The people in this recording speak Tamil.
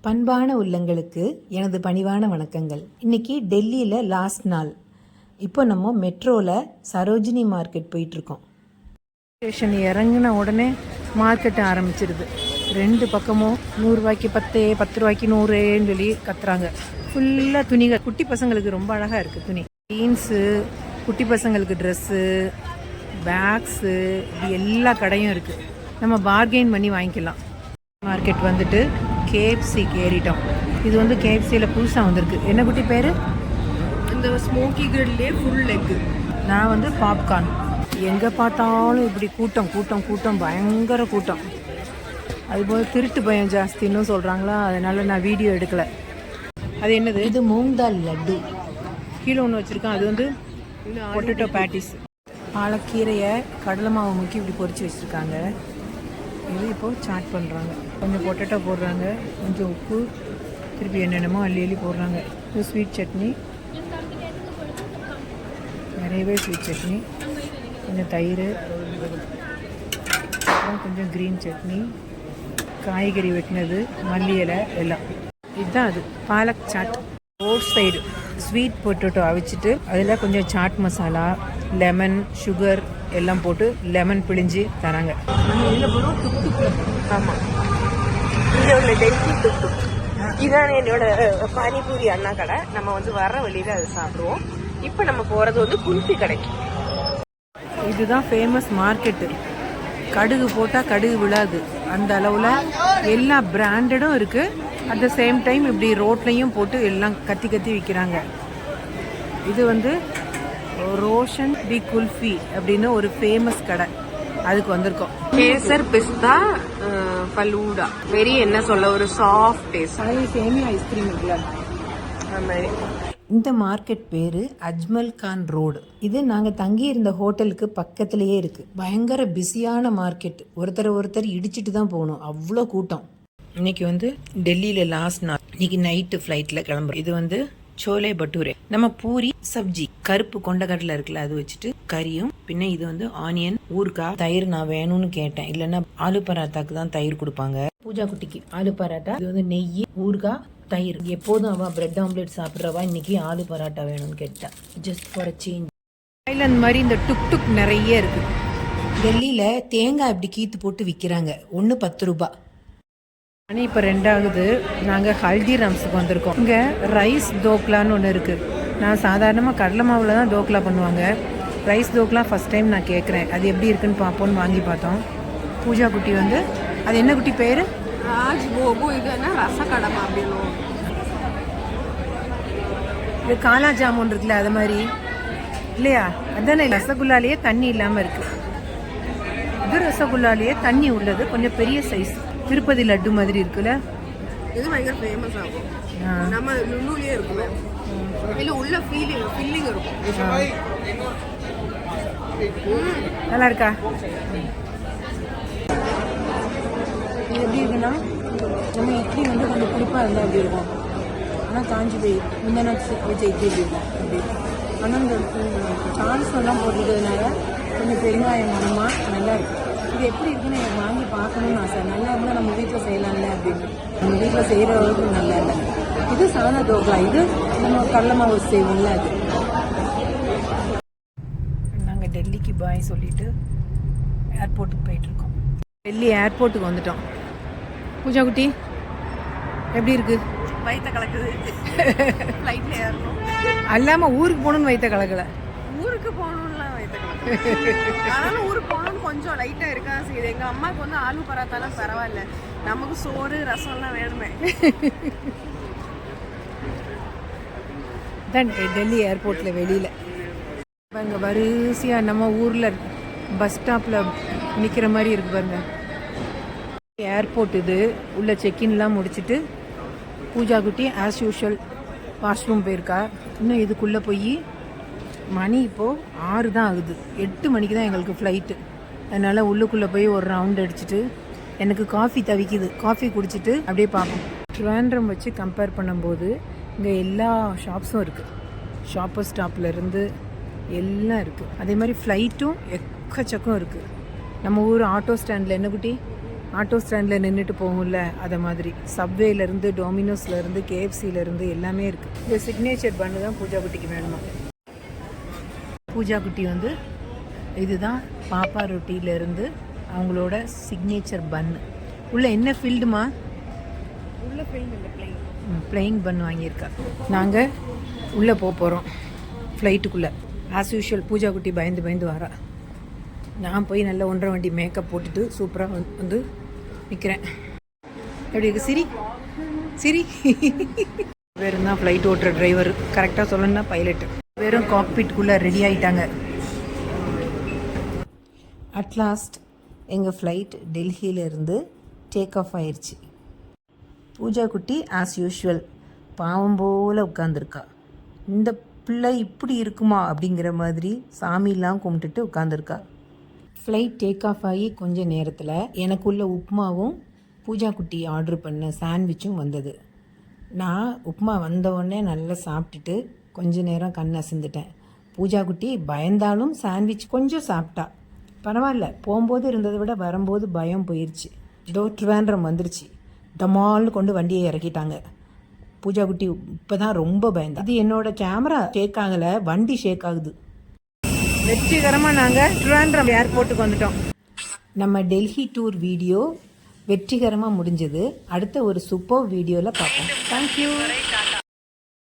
பண்பான உள்ளங்களுக்கு எனது பணிவான வணக்கங்கள். இன்னைக்கு டெல்லியில் லாஸ்ட் நாள். இப்போ நம்ம மெட்ரோவில் சரோஜினி மார்க்கெட் போயிட்டுருக்கோம். ஸ்டேஷன் இறங்கின உடனே மார்க்கெட் ஆரம்பிச்சிருது. ரெண்டு பக்கமும் 100 ரூபாய்க்கு 10, 10 ரூபாய்க்கு 100ன்னு சொல்லி கத்துறாங்க. ஃபுல்லாக துணிகள், குட்டி பசங்களுக்கு ரொம்ப அழகாக இருக்குது துணி. ஜீன்ஸு, குட்டி பசங்களுக்கு ட்ரெஸ்ஸு, பேக்ஸு, இப்படி எல்லா கடையும் இருக்குது. நம்ம பார்கெயின் பண்ணி வாங்கிக்கலாம். மார்க்கெட் வந்துட்டு கேஎஃப்சிக்கு ஏறிட்டோம். இது வந்து கேஎஃப்சியில் புதுசாக வந்திருக்கு. என்ன குட்டி பேர்? இந்த ஸ்மோக்கி கிரில்லே ஃபுல் லெக்கு. நான் வந்து பாப்கார்ன். எங்கே பார்த்தாலும் இப்படி கூட்டம் கூட்டம் கூட்டம், பயங்கர கூட்டம். அதுபோல் திருட்டு பயம் ஜாஸ்தின்னு சொல்கிறாங்களா, அதனால் நான் வீடியோ எடுக்கலை. அது என்னது? இது மூங் தால் லட்டு. கீழே ஒன்று வச்சுருக்கேன். அது வந்து பொட்டேட்டோ பேட்டிஸ். பாலக்கீரையை கடலை மாவு முக்கி இப்படி பொரிச்சு வச்சுருக்காங்க. இது இப்போது சாட் பண்ணுறாங்க. கொஞ்சம் பொட்டேட்டோ போடுறாங்க, கொஞ்சம் உப்பு, திருப்பி என்னென்னமோ அள்ளி போடுறாங்க. இது ஸ்வீட் சட்னி, நிறையவே ஸ்வீட் சட்னி, கொஞ்சம் தயிர், அப்புறம் கொஞ்சம் க்ரீன் சட்னி, காய்கறி வெட்டினது, மல்லி இலை எல்லாம். இதுதான் அது palak chaat. Road side sweet potato அவிச்சிட்டு அதில் கொஞ்சம் சாட் மசாலா, லெமன், சுகர் எல்லாம் போட்டு லெமன் பிழிஞ்சு தராங்க. ஆமாம், இங்கே உள்ள டெல்லி டுக்டுக் இதான் என்னோட பானிபூரி அண்ணா கடை. நம்ம வந்து வர வழியில் அதை சாப்பிடுவோம். இப்போ நம்ம போகிறது வந்து குல்ஃபி கடைக்கு. இதுதான் ஃபேமஸ் மார்க்கெட்டு. கடுகு போட்டால் கடுகு விழாது, அந்த அளவில் எல்லா பிராண்டடும் இருக்குது. அட் த சேம் டைம் இப்படி ரோட்லையும் போட்டு எல்லாம் கத்தி கத்தி விற்கிறாங்க. இது வந்து ரோஷன் தி குல்ஃபி அப்படின்னு ஒரு ஃபேமஸ் கடை. அதுக்கு வந்திருக்கோம். கேசர் பிஸ்தா ஃபலூடா, வெரி என்ன சொல்ல, ஒரு சாஃப்ட் டேஸ்ட். சேமியா ஐஸ்கிரீம் இருக்குல்ல, அது மாதிரி. இந்த மார்க்கெட் பேர் அஜ்மல் கான் ரோடு. இது நாங்கள் தங்கியிருந்த ஹோட்டலுக்கு பக்கத்துலேயே இருக்குது. பயங்கர பிஸியான மார்க்கெட். ஒருத்தர் இடிச்சிட்டு தான் போகணும், அவ்வளோ கூட்டம். இன்னைக்கு வந்து டெல்லியில் லாஸ்ட் நாள். இன்னைக்கு நைட்டு ஃப்ளைட்டில் கிளம்புறோம். இது வந்து சோலே பட்டூரே. நம்ம பூரி சப்ஜி, கருப்பு கொண்டக்கடலை இருக்குல்ல, அது வச்சுட்டு கறியும், பின்ன இது வந்து ஆனியன், ஊறுகாய், தயிர். நான் வேணும்னு கேட்டேன், இல்லைன்னா ஆலு பராத்தாக்கு தான் தயிர் கொடுப்பாங்க. பூஜா குட்டிக்கு ஆலு பராட்டா. இது வந்து நெய், ஊறுகாய், தயிர். எப்போதும் அவள் பிரெட் ஆம்லேட் சாப்பிட்றவா, இன்னைக்கு ஆலு பராட்டா வேணும்னு கேட்டா. Just for a change. Island மாதிரி இந்த டுக் டுக் நிறைய இருக்கு. டெல்லியில் தேங்காய் இப்படி கீத்து போட்டு விற்கிறாங்க. ஒன்று 10 ரூபாய். மணி இப்போ 2 ஆகுது. நாங்கள் ஹல்திராம்ஸுக்கு வந்திருக்கோம். இங்கே ரைஸ் தோக்லான்னு ஒன்று இருக்குது. நான் சாதாரணமாக கடலை மாவில் தான் தோக்லா பண்ணுவாங்க. ரைஸ் தோக்லா ஃபஸ்ட் டைம் நான் கேட்குறேன். அது எப்படி இருக்குன்னு பார்ப்போன்னு வாங்கி பார்த்தோம். பூஜா குட்டி வந்து, அது என்ன குட்டி பேர்? ராஜ் போகு. இது என்ன ரசக்கடமா அப்படின்னு. இது காலா ஜாமுன் இருக்குல்ல, அது மாதிரி இல்லையா? அதானே. ரசகுல்லாலேயே தண்ணி இல்லாமல் இருக்குது. இது ரசகுல்லாலேயே தண்ணி உள்ளது, கொஞ்சம் பெரிய சைஸ். திருப்பதி லட்டு மாதிரி இருக்குல்ல. இது பயங்கர ஃபேமஸ் ஆகும். நம்ம லுலுலயே இருக்குல்ல, இல்ல உள்ள ஃபீலிங் இருக்கும். நல்லா இருக்கா? இது எப்படி இருக்குன்னா, நம்ம இட்லி வந்து கொஞ்சம் புளிப்பாக இருந்தால் அப்படி இருக்கும். ஆனால் காஞ்சி போய் முந்தின வச்ச இட்லி எப்படி இருக்கும் அப்படி. ஆனால் இந்த சான்ஸ்லாம் போட்டுக்கிறதுனால கொஞ்சம் பெருங்காயம் மனமாக நல்லா இருக்கும். இது எப்படி இருக்குன்னு எனக்கு வாங்கி பார்க்கணும்னு ஆசை. நல்லா இருந்தால் நம்ம வீட்டில் செய்யலாம்ல அப்படின்னு. நம்ம வீட்டில் செய்கிற அளவுக்கு நல்லா இல்லை. இது சாதா தோக்கலா. இது நம்ம கடலை மாவு செய்வோம்ல, அது. நாங்கள் டெல்லிக்கு பாய் சொல்லிட்டு ஏர்போர்ட்டுக்கு போயிட்டுருக்கோம். டெல்லி ஏர்போர்ட்டுக்கு வந்துட்டோம். பூஜா குட்டி எப்படி இருக்கு? வயிற்ற கலக்குது. ஃப்ளைட்டில் ஏறணும் அல்லாமல் ஊருக்கு போகணுன்னு வயிற்ற கலக்கலை. ஊருக்கு போகணும்லாம் வயிற்ற கலக்குது. ஆனாலும் ஊருக்கு போகணும்னு கொஞ்சம் லைட்டாக இருக்கா செய்யுது. எங்கள் அம்மாவுக்கு வந்து ஆலு பராத்தாலாம் பரவாயில்ல, நமக்கு சோறு ரசம்லாம் வேணுமே. தான் டெல்லி ஏர்போர்ட்டில் வெளியில் பாருங்க, வரிசையாக நம்ம ஊரில் பஸ் ஸ்டாப்பில் நிற்கிற மாதிரி இருக்கு பாருங்க. ஏர்போர்ட் இது. உள்ள செக்இன்லாம் முடிச்சுட்டு பூஜா குட்டி ஆஸ் யூஷுவல் வாஷ்ரூம் போயிருக்கா. இன்னும் இதுக்குள்ளே போய் மணி இப்போது 6 தான் ஆகுது. 8 மணிக்கு தான் எங்களுக்கு ஃப்ளைட்டு. அதனால் உள்ளுக்குள்ளே போய் ஒரு ரவுண்ட் அடிச்சுட்டு, எனக்கு காஃபி தவிக்குது, காஃபி குடிச்சிட்டு அப்படியே பார்ப்போம். ட்ரிவாண்ட்ரம் வச்சு கம்பேர் பண்ணும்போது இங்கே எல்லா ஷாப்ஸும் இருக்குது. ஷாப்பர் ஸ்டாப்லேருந்து எல்லாம் இருக்குது. அதே மாதிரி ஃப்ளைட்டும் எக்கச்சக்கம் இருக்குது. நம்ம ஊர் ஆட்டோ ஸ்டாண்டில் என்ன குட்டி ஆட்டோ ஸ்டாண்டில் நின்றுட்டு போகும்ல அதை மாதிரி. சப்வேலேருந்து, டொமினோஸ்லேருந்து, கேஎஃப்சிலேருந்து எல்லாமே இருக்குது. இந்த சிக்னேச்சர் பண்ணு தான் பூஜா குட்டிக்கு வேணுமா. பூஜா குட்டி வந்து இதுதான் பாப்பா ரொட்டியிலேருந்து அவங்களோட சிக்னேச்சர் பன்னு. உள்ள என்ன ஃபீல்டுமா? உள்ள ஃபில்ம் இல்லை, பிளெயின் பன் வாங்கியிருக்கா. நாங்கள் உள்ளே போகிறோம் ஃப்ளைட்டுக்குள்ளே. ஆஸ் யூஷுவல் பூஜா குட்டி பயந்து வரா. நான் போய் நல்ல 1.5 வண்டி மேக்கப் போட்டுட்டு சூப்பராக வந்து நிற்கிறேன். எப்படி இருக்கு சிரி சிரி? வெறும் தான் ஃப்ளைட் ஓட்டுற டிரைவர், கரெக்டாக சொல்லணும்னா பைலட்டு. வெறும் காக்பிட்குள்ளே ரெடி ஆகிட்டாங்க. அட்லாஸ்ட் எங்கள் ஃப்ளைட் டெல்லியிலேருந்து டேக் ஆஃப் ஆயிடுச்சு. பூஜா குட்டி ஆஸ் யூஷுவல் பாவம் போல் உட்காந்துருக்கா. இந்த பிள்ளை இப்படி இருக்குமா அப்படிங்கிற மாதிரி சாமிலாம் கும்பிட்டுட்டு உட்காந்துருக்கா. ஃப்ளைட் டேக் ஆஃப் ஆகி கொஞ்சம் நேரத்தில் எனக்குள்ள உப்புமாவும் பூஜா குட்டி ஆர்டர் பண்ண சாண்ட்விச்சும் வந்தது. நான் உப்புமா வந்தவுடனே நல்லா சாப்பிட்டுட்டு கொஞ்ச நேரம் கண் அசந்துட்டேன். பூஜா குட்டி பயந்தாலும் சாண்ட்விச் கொஞ்சம் சாப்பிட்டா. பரவாயில்ல, போகும்போது இருந்ததை விட வரும்போது பயம் போயிடுச்சு. ட்ரிவாண்ட்ரம் வந்துருச்சு. டமால்னு கொண்டு வண்டியை இறக்கிட்டாங்க. பூஜா குட்டி இப்போ தான் ரொம்ப பயந்தா. இது என்னோட கேமரா ஷேக் ஆகலை, வண்டி ஷேக் ஆகுது. வெற்றிகரமாக நாங்கள் ட்ரிவாண்ட்ரம் ஏர்போர்ட்டுக்கு வந்துட்டோம். நம்ம டெல்லி டூர் வீடியோ வெற்றிகரமாக முடிஞ்சது. அடுத்த ஒரு சூப்பர் வீடியோவில் பார்ப்போம். தேங்க்யூ.